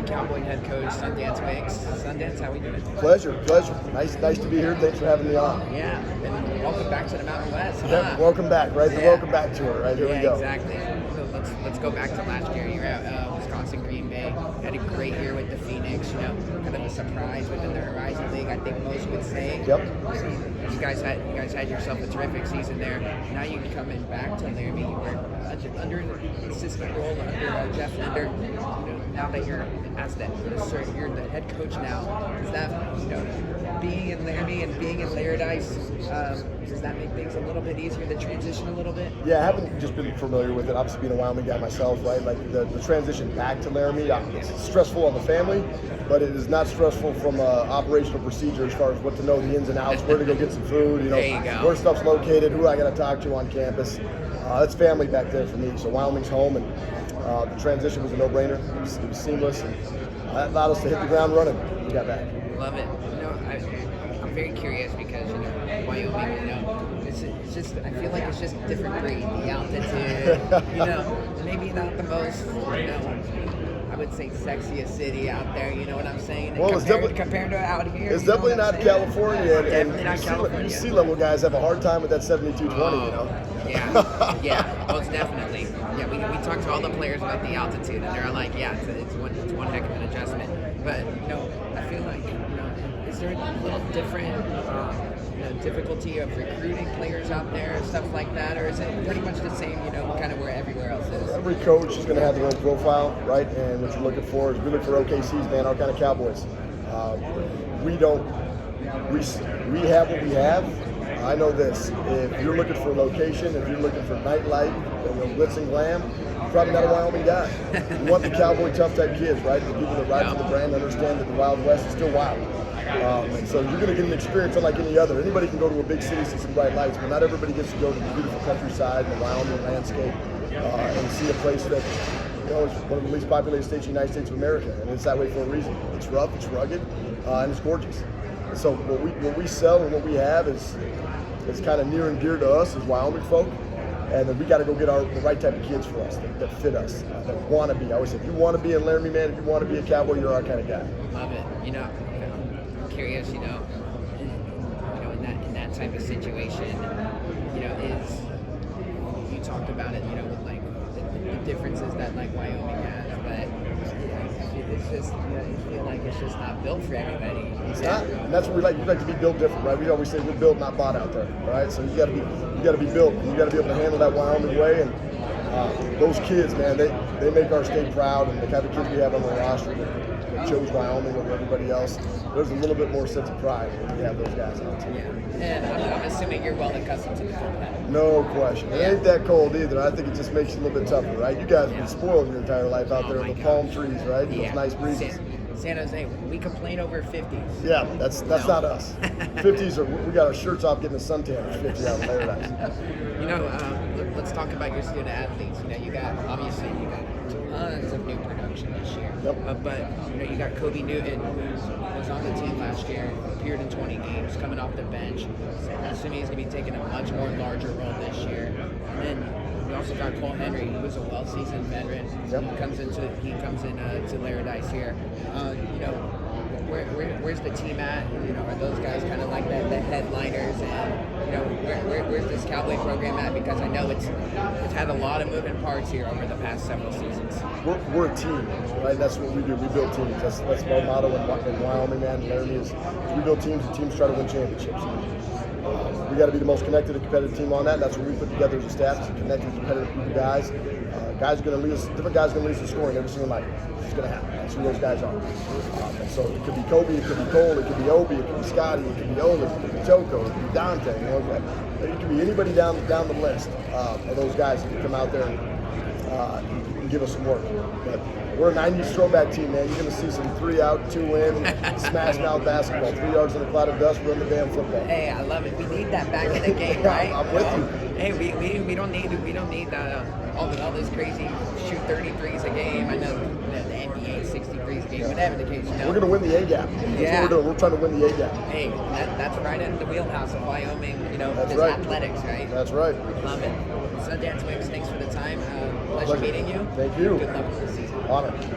Cowboy head coach, Sundance Wicks. Sundance, how we doing? Pleasure. Nice to be here. Thanks for having me on. Yeah, and welcome back to the Mountain West. Yeah, welcome back, right? The welcome back tour, right? Here we go. Exactly. So let's go back to last year. You were at Wisconsin Green Bay. Had a great year with the Phoenix. Kind of a surprise within the Horizon League, I think most would say. Yep. You guys had yourself a terrific season there. Now you're coming back to Laramie. You were under an assistant role under Jeff Linder. Now that you're you're the head coach now, does that being in Laramie and being in Laradise, does that make things a little bit easier to transition a little bit? Yeah, I haven't just been familiar with it. Obviously, being a Wyoming guy myself, right? Like the transition back to Laramie, it's stressful on the family, but it is not stressful from operational procedure as far as what to know the ins and outs, where to go get some food, where stuff's located, who I got to talk to on campus. It's family back there for me. So Wyoming's home, and the transition was a no-brainer. It was seamless, and that allowed us to hit the ground running when we got back. Love it. I'm very curious because Wyoming, it's just, I feel like it's just a different breed. The altitude, maybe not the most, I would say sexiest city out there. You know what I'm saying? Well, compared to out here. It's definitely not California, Definitely not California. You sea-level guys have a hard time with that 7220. Yeah, most definitely. Yeah, we talked to all the players about the altitude, and they're like, yeah, it's one heck of an adjustment. But I feel like is there a little different difficulty of recruiting players out there, stuff like that, or is it pretty much the same, kind of where everywhere else is? Every coach is going to have their own profile, right? And what you're looking for is we look for OKCs, man, our kind of Cowboys. We have what we have. I know this: if you're looking for location, if you're looking for nightlife, glitz and glam, you're probably not a Wyoming guy. You want the cowboy tough type kids, right? The people that ride for the brand understand that the Wild West is still wild. And so you're going to get an experience unlike any other. Anybody can go to a big city, see some bright lights, but not everybody gets to go to the beautiful countryside and the Wyoming landscape and see a place that is one of the least populated states in the United States of America. And it's that way for a reason. It's rough, it's rugged, and it's gorgeous. And so what we sell and what we have is kind of near and dear to us as Wyoming folk. And then we got to go get the right type of kids for us that fit us, that want to be. I always say, if you want to be a Laramie man, if you want to be a cowboy, you're our kind of guy. Love it. I'm curious, in that type of situation, is you talked about it, with like the differences that like Wyoming has, but it's just I feel like it's just not built for everybody. It's not, and that's what we like. We like to be built different, right? We always say we're built, not bought out there, right? So you got to be built. You got to be able to handle that Wyoming way, and those kids, man, they make our state proud, and the kind of kids we have on the roster that chose Wyoming over everybody else. There's a little bit more sense of pride when you have those guys on the team. Yeah, and I'm assuming you're well accustomed to the cold weather. No question. It ain't that cold either. I think it just makes it a little bit tougher, right? You guys have been spoiled your entire life out there in the palm trees, right? Those nice breezes. San Jose, we complain over 50s. Yeah, that's not us. 50s we got our shirts off getting a suntan at 50 out in Laradise. Let's talk about your student athletes. You got tons of new production this year. Yep. But you got Kobe Newton, who was on the team last year, appeared in 20 games, coming off the bench. So I'm assuming he's going to be taking a much more larger role this year. And then we also got Cole Henry, who was a well-seasoned veteran. Yep. He comes into to Laradise here. Where's the team at? Are those guys kind of like the headliners? And where's this Cowboy program at? Because I know it's had a lot of moving parts here over the past several seasons. We're a team, right? That's what we do. We build teams. That's our motto in Wyoming, man. Laramie is we build teams, and teams try to win championships. We got to be the most connected and competitive team on that. And that's what we put together as a staff: is a connected, competitive group of guys. Guys are going to lead us. Different guys are going to lead us in scoring every single night. It's going to happen. That's who those guys are. And so it could be Kobe, it could be Cole, it could be Obi, it could be Scotty, it could be Ola, it could be Toko, it could be Dante. It could be anybody down the list of those guys that can come out there and give us some work. But we're a 90s throwback team, man. You're going to see some 3 out, 2 in, smash mouth basketball, 3 yards in a cloud of dust, run the damn football. Hey, I love it. We need that back in the game, right? I'm with you. Hey, we don't need all this crazy shoot 33s a game. I know the NBA 63s a game, whatever the case. We're going to win the A gap. That's what we're doing. We're trying to win the A gap. Hey, that's right in the wheelhouse of Wyoming. That's right. Athletics, right? That's right. Love it. Sundance Wicks, thanks for the time. Pleasure meeting you. Thank you. Good luck with the season. Honor.